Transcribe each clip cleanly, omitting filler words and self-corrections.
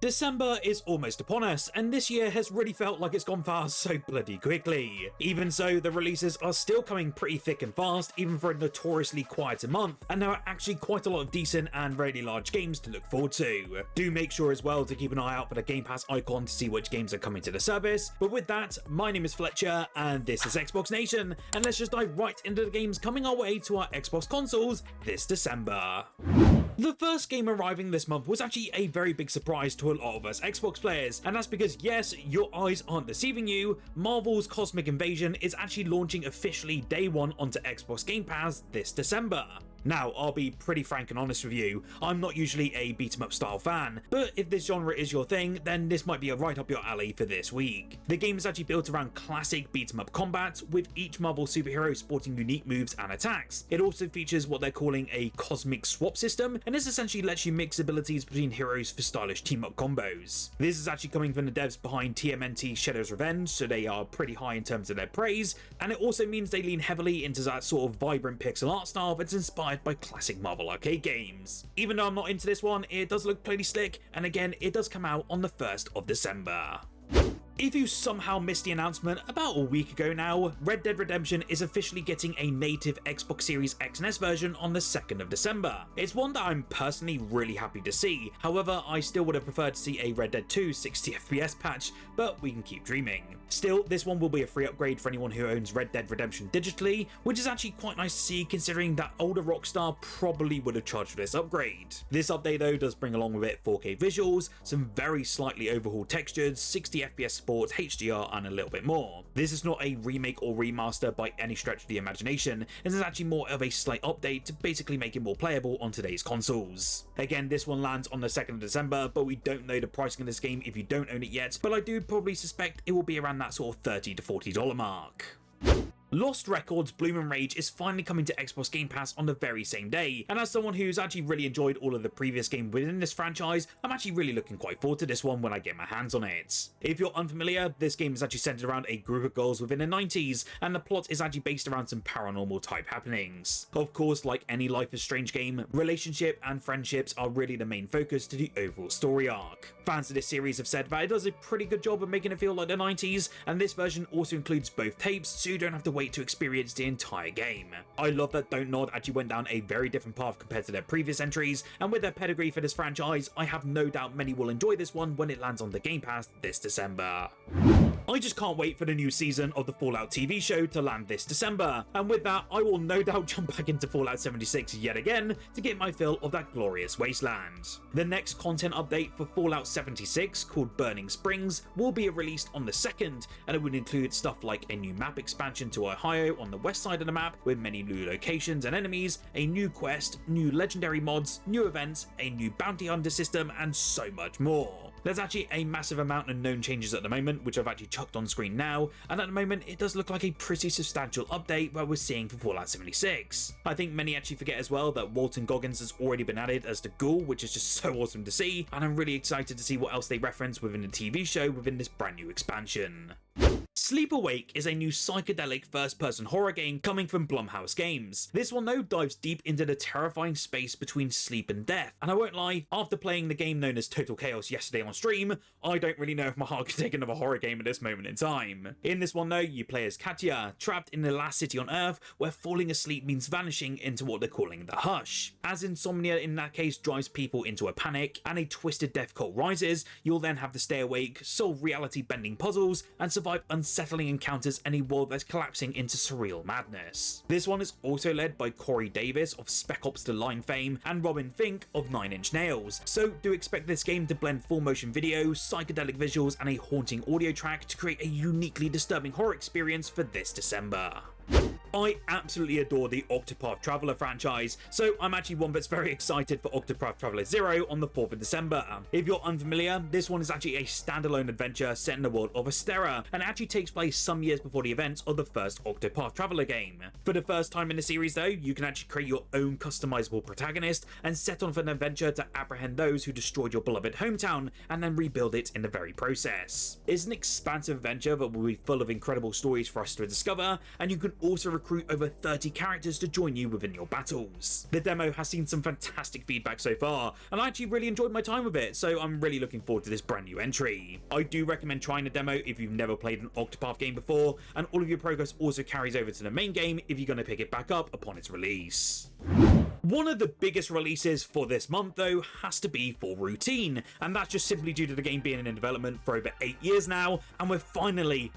December is almost upon us, and this year has really felt like it's gone fast so bloody quickly. Even so, the releases are still coming pretty thick and fast, even for a notoriously quieter month, and there are actually quite a lot of decent and really large games to look forward to. Do make sure as well to keep an eye out for the Game Pass icon to see which games are coming to the service, but with that, my name is Fletcher, and this is Xbox Nation, and let's just dive right into the games coming our way to our Xbox consoles this December. The first game arriving this month was actually a very big surprise to a lot of us Xbox players, and that's because yes, your eyes aren't deceiving you, Marvel's Cosmic Invasion is actually launching officially day one onto Xbox Game Pass this December. Now, I'll be pretty frank and honest with you, I'm not usually a beat-em-up style fan, but if this genre is your thing, then this might be a right up your alley for this week. The game is actually built around classic beat-em-up combat, with each Marvel superhero sporting unique moves and attacks. It also features what they're calling a cosmic swap system, and this essentially lets you mix abilities between heroes for stylish team-up combos. This is actually coming from the devs behind TMNT Shadow's Revenge, so they are pretty high in terms of their praise, and it also means they lean heavily into that sort of vibrant pixel art style that's inspired by classic Marvel arcade games. Even though I'm not into this one, it does look pretty slick, and again, it does come out on the 1st of December. If you somehow missed the announcement about a week ago now, Red Dead Redemption is officially getting a native Xbox Series X and S version on the 2nd of December. It's one that I'm personally really happy to see, however I still would have preferred to see a Red Dead 2 60fps patch, but we can keep dreaming. Still, this one will be a free upgrade for anyone who owns Red Dead Redemption digitally, which is actually quite nice to see considering that older Rockstar probably would have charged for this upgrade. This update though does bring along with it 4K visuals, some very slightly overhauled textures, 60fps support, HDR and a little bit more. This is not a remake or remaster by any stretch of the imagination, it is actually more of a slight update to basically make it more playable on today's consoles. Again, this one lands on the 2nd of December, but we don't know the pricing of this game if you don't own it yet, but I do probably suspect it will be around that sort of $30 to $40 mark. Lost Records Bloom and Rage is finally coming to Xbox Game Pass on the very same day, and as someone who's actually really enjoyed all of the previous games within this franchise, I'm actually really looking quite forward to this one when I get my hands on it. If you're unfamiliar, this game is actually centered around a group of girls within the 90s, and the plot is actually based around some paranormal type happenings. Of course, like any Life is Strange game, relationship and friendships are really the main focus to the overall story arc. Fans of this series have said that it does a pretty good job of making it feel like the 90s, and this version also includes both tapes, so you don't have to wait to experience the entire game. I love that Don't Nod actually went down a very different path compared to their previous entries, and with their pedigree for this franchise, I have no doubt many will enjoy this one when it lands on the Game Pass this December. I just can't wait for the new season of the Fallout TV show to land this December, and with that I will no doubt jump back into Fallout 76 yet again to get my fill of that glorious wasteland. The next content update for Fallout 76, called Burning Springs, will be released on the 2nd, and it would include stuff like a new map expansion to Ohio on the west side of the map with many new locations and enemies, a new quest, new legendary mods, new events, a new bounty hunter system, and so much more. There's actually a massive amount of known changes at the moment, which I've actually chucked on screen now, and at the moment it does look like a pretty substantial update what we're seeing for Fallout 76. I think many actually forget as well that Walton Goggins has already been added as the Ghoul, which is just so awesome to see, and I'm really excited to see what else they reference within the TV show within this brand new expansion. Sleep Awake is a new psychedelic first-person horror game coming from Blumhouse Games. This one though dives deep into the terrifying space between sleep and death, and I won't lie, after playing the game known as Total Chaos yesterday on stream, I don't really know if my heart can take another horror game at this moment in time. In this one though, you play as Katya, trapped in the last city on Earth, where falling asleep means vanishing into what they're calling the Hush. As insomnia in that case drives people into a panic, and a twisted death cult rises, you'll then have to stay awake, solve reality-bending puzzles, and survive unsettling encounters in a world that's collapsing into surreal madness. This one is also led by Corey Davis of Spec Ops: The Line fame and Robin Fink of 9 Inch Nails, so do expect this game to blend full motion video, psychedelic visuals and a haunting audio track to create a uniquely disturbing horror experience for this December. I absolutely adore the Octopath Traveler franchise, so I'm actually one that's very excited for Octopath Traveler 0 on the 4th of December. If you're unfamiliar, this one is actually a standalone adventure set in the world of Astera, and it actually takes place some years before the events of the first Octopath Traveler game. For the first time in the series though, you can actually create your own customizable protagonist and set off an adventure to apprehend those who destroyed your beloved hometown and then rebuild it in the very process. It's an expansive adventure that will be full of incredible stories for us to discover, and you can also recruit over 30 characters to join you within your battles. The demo has seen some fantastic feedback so far, and I actually really enjoyed my time with it, so I'm really looking forward to this brand new entry. I do recommend trying the demo if you've never played an Octopath game before, and all of your progress also carries over to the main game if you're going to pick it back up upon its release. One of the biggest releases for this month, though, has to be for Routine, and that's just simply due to the game being in development for over 8 years now, and we're finally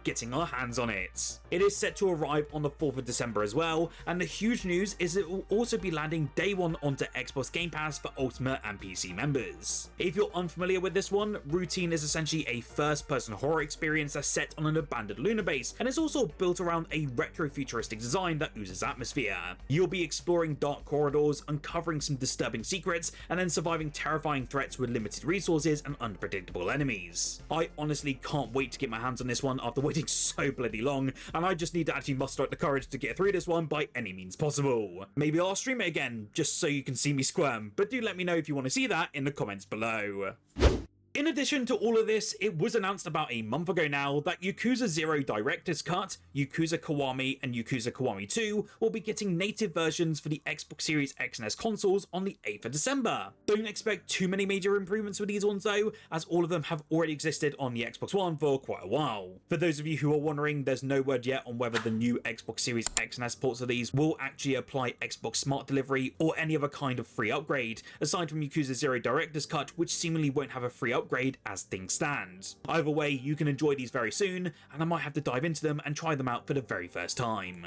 getting our hands on it. It is set to arrive on the 4th of December as well, and the huge news is it will also be landing day one onto Xbox Game Pass for Ultimate and PC members. If you're unfamiliar with this one, Routine is essentially a first-person horror experience that's set on an abandoned lunar base, and it's also built around a retro-futuristic design that oozes atmosphere. You'll be exploring dark corridors, uncovering some disturbing secrets, and then surviving terrifying threats with limited resources and unpredictable enemies. I honestly can't wait to get my hands on this one after waiting so bloody long, and I just need to actually muster up the courage to get through this one by any means possible. Maybe I'll stream it again, just so you can see me squirm, but do let me know if you want to see that in the comments below. In addition to all of this, it was announced about a month ago now that Yakuza 0 Director's Cut, Yakuza Kiwami, and Yakuza Kiwami 2 will be getting native versions for the Xbox Series X and S consoles on the 8th of December. Don't expect too many major improvements with these ones though, as all of them have already existed on the Xbox One for quite a while. For those of you who are wondering, there's no word yet on whether the new Xbox Series X and S ports of these will actually apply Xbox Smart Delivery or any other kind of free upgrade, aside from Yakuza 0 Director's Cut, which seemingly won't have a free upgrade as things stand. Either way, you can enjoy these very soon, and I might have to dive into them and try them out for the very first time.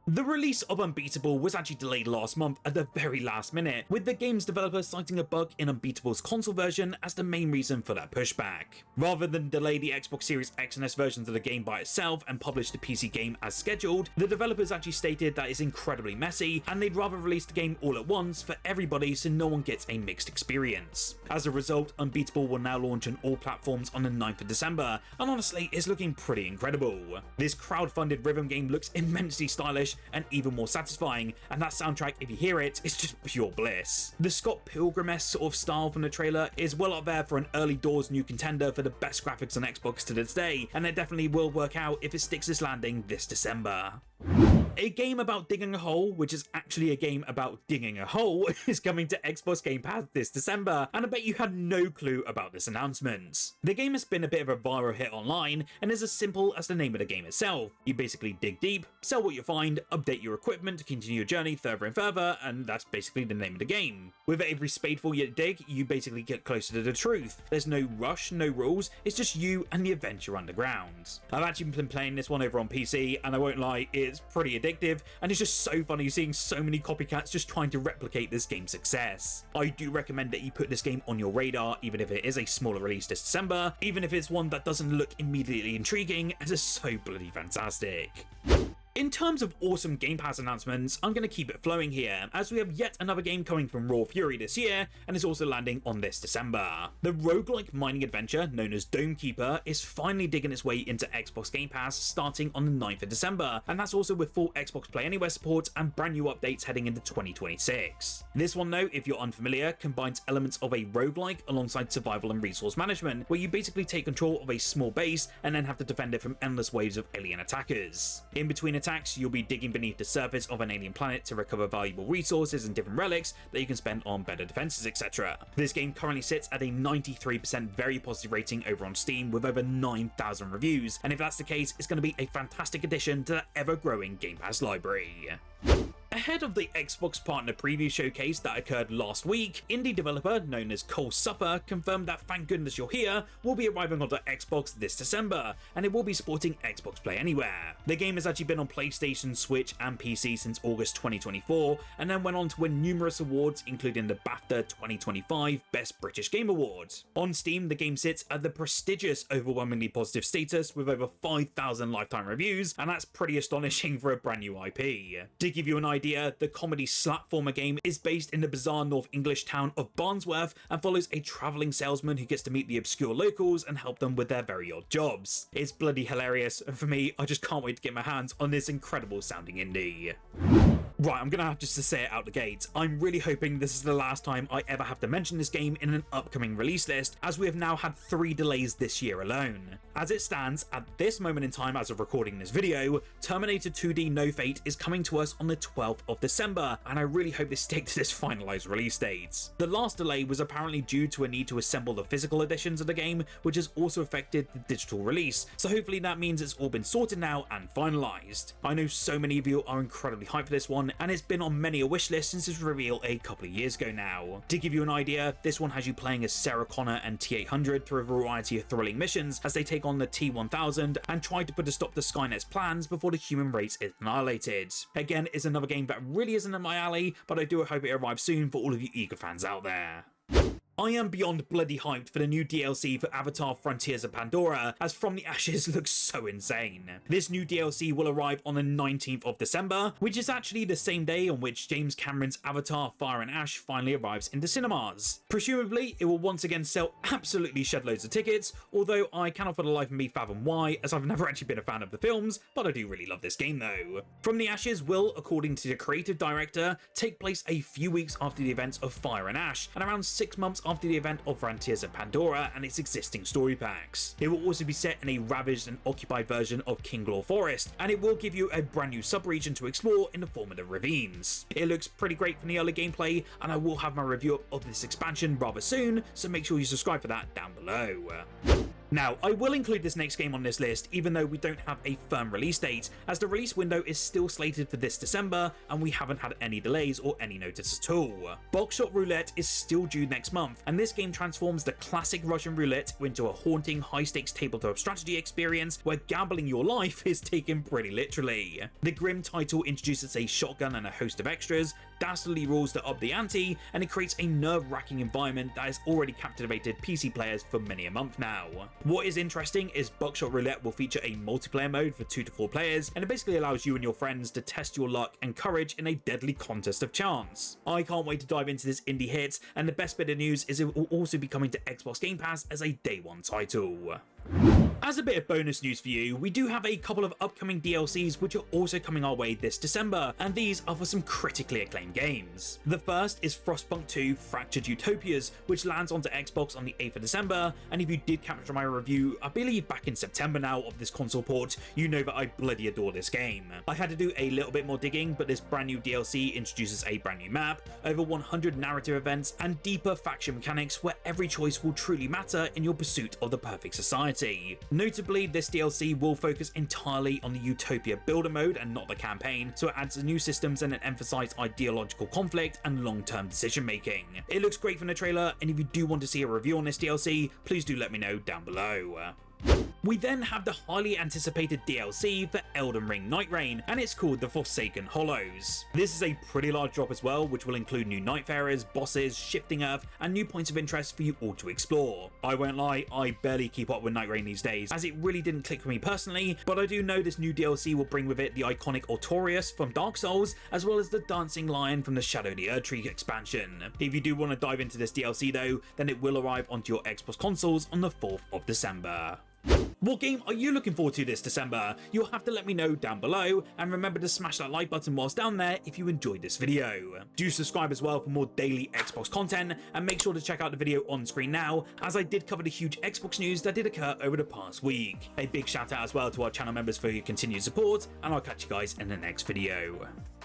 The release of Unbeatable was actually delayed last month at the very last minute, with the game's developer citing a bug in Unbeatable's console version as the main reason for that pushback. Rather than delay the Xbox Series X and S versions of the game by itself and publish the PC game as scheduled, the developers actually stated that it's incredibly messy and they'd rather release the game all at once for everybody so no one gets a mixed experience. As a result, Unbeatable will now launch on all platforms on the 9th of December, and honestly, it's looking pretty incredible. This crowd-funded rhythm game looks immensely stylish and even more satisfying, and that soundtrack, if you hear it, is just pure bliss. The Scott Pilgrim-esque sort of style from the trailer is well up there for an early doors new contender for the best graphics on Xbox to this day, and it definitely will work out if it sticks its landing this December. A game about digging a hole, which is actually a game about digging a hole, is coming to Xbox Game Pass this December, and I bet you had no clue about this announcement. The game has been a bit of a viral hit online, and is as simple as the name of the game itself. You basically dig deep, sell what you find, update your equipment to continue your journey further and further, and that's basically the name of the game. With every spadeful you dig, you basically get closer to the truth. There's no rush, no rules, it's just you and the adventure underground. I've actually been playing this one over on PC, and I won't lie, it's pretty addictive, and it's just so funny seeing so many copycats just trying to replicate this game's success. I do recommend that you put this game on your radar, even if it is a smaller release this December, even if it's one that doesn't look immediately intriguing, as it's so bloody fantastic. In terms of awesome Game Pass announcements, I'm going to keep it flowing here, as we have yet another game coming from Raw Fury this year, and is also landing on this December. The roguelike mining adventure, known as Domekeeper, is finally digging its way into Xbox Game Pass starting on the 9th of December, and that's also with full Xbox Play Anywhere support and brand new updates heading into 2026. This one though, if you're unfamiliar, combines elements of a roguelike alongside survival and resource management, where you basically take control of a small base and then have to defend it from endless waves of alien attackers. In between attacks, you'll be digging beneath the surface of an alien planet to recover valuable resources and different relics that you can spend on better defenses, etc. This game currently sits at a 93% very positive rating over on Steam with over 9,000 reviews, and if that's the case, it's going to be a fantastic addition to that ever-growing Game Pass library. Ahead of the Xbox Partner Preview Showcase that occurred last week, indie developer known as Cole Supper confirmed that Thank Goodness You're Here will be arriving onto Xbox this December, and it will be supporting Xbox Play Anywhere. The game has actually been on PlayStation, Switch and PC since August 2024, and then went on to win numerous awards including the BAFTA 2025 Best British Game Award. On Steam, the game sits at the prestigious overwhelmingly positive status with over 5,000 lifetime reviews, and that's pretty astonishing for a brand new IP. To give you an idea, the comedy Slapformer game is based in the bizarre North English town of Barnsworth and follows a travelling salesman who gets to meet the obscure locals and help them with their very odd jobs. It's bloody hilarious, and for me, I just can't wait to get my hands on this incredible sounding indie. Right, I'm gonna have just to say it out the gate. I'm really hoping this is the last time I ever have to mention this game in an upcoming release list, as we have now had 3 delays this year alone. As it stands, at this moment in time as of recording this video, Terminator 2D No Fate is coming to us on the 12th of December, and I really hope they stick to this finalized release date. The last delay was apparently due to a need to assemble the physical editions of the game, which has also affected the digital release, so hopefully that means it's all been sorted now and finalized. I know so many of you are incredibly hyped for this one, and it's been on many a wish list since its reveal a couple of years ago now. To give you an idea, this one has you playing as Sarah Connor and T-800 through a variety of thrilling missions as they take on the T-1000 and try to put a stop to Skynet's plans before the human race is annihilated. Again, it's another game that really isn't in my alley, but I do hope it arrives soon for all of you eager fans out there. I am beyond bloody hyped for the new DLC for Avatar Frontiers of Pandora, as From the Ashes looks so insane. This new DLC will arrive on the 19th of December, which is actually the same day on which James Cameron's Avatar Fire and Ash finally arrives into cinemas. Presumably, it will once again sell absolutely shed loads of tickets, although I cannot for the life of me fathom why, as I've never actually been a fan of the films, but I do really love this game though. From the Ashes will, according to the creative director, take place a few weeks after the events of Fire and Ash, and around 6 months after the event of Frontiers of Pandora and its existing story packs. It will also be set in a ravaged and occupied version of Kinglor Forest, and it will give you a brand new sub-region to explore in the form of the ravines. It looks pretty great from the early gameplay, and I will have my review up of this expansion rather soon, so make sure you subscribe for that down below. Now, I will include this next game on this list even though we don't have a firm release date, as the release window is still slated for this December and we haven't had any delays or any notice at all. Buckshot Roulette is still due next month, and this game transforms the classic Russian roulette into a haunting high-stakes tabletop strategy experience where gambling your life is taken pretty literally. The grim title introduces a shotgun and a host of extras, dastardly rules to up the ante, and it creates a nerve-wracking environment that has already captivated PC players for many a month now. What is interesting is Buckshot Roulette will feature a multiplayer mode for 2 to 4 players, and it basically allows you and your friends to test your luck and courage in a deadly contest of chance. I can't wait to dive into this indie hit, and the best bit of news is it will also be coming to Xbox Game Pass as a day 1 title. As a bit of bonus news for you, we do have a couple of upcoming DLCs which are also coming our way this December, and these are for some critically acclaimed games. The first is Frostpunk 2 Fractured Utopias, which lands onto Xbox on the 8th of December, and if you did capture my review, I believe back in September now, of this console port, you know that I bloody adore this game. I had to do a little bit more digging, but this brand new DLC introduces a brand new map, over 100 narrative events, and deeper faction mechanics where every choice will truly matter in your pursuit of the perfect society. Notably, this DLC will focus entirely on the Utopia builder mode and not the campaign, so it adds new systems and it emphasizes ideological conflict and long-term decision making. It looks great from the trailer, and if you do want to see a review on this DLC, please do let me know down below. We then have the highly anticipated DLC for Elden Ring Night Reign, and it's called The Forsaken Hollows. This is a pretty large drop as well, which will include new Nightfarers, bosses, shifting earth, and new points of interest for you all to explore. I won't lie, I barely keep up with Night Reign these days, as it really didn't click for me personally, but I do know this new DLC will bring with it the iconic Artorias from Dark Souls, as well as the Dancing Lion from the Shadow the Erdtree expansion. If you do want to dive into this DLC though, then it will arrive onto your Xbox consoles on the 4th of December. What game are you looking forward to this December? You'll have to let me know down below, and remember to smash that like button whilst down there if you enjoyed this video. Do subscribe as well for more daily Xbox content, and make sure to check out the video on screen now, as I did cover the huge Xbox news that did occur over the past week. A big shout out as well to our channel members for your continued support, and I'll catch you guys in the next video.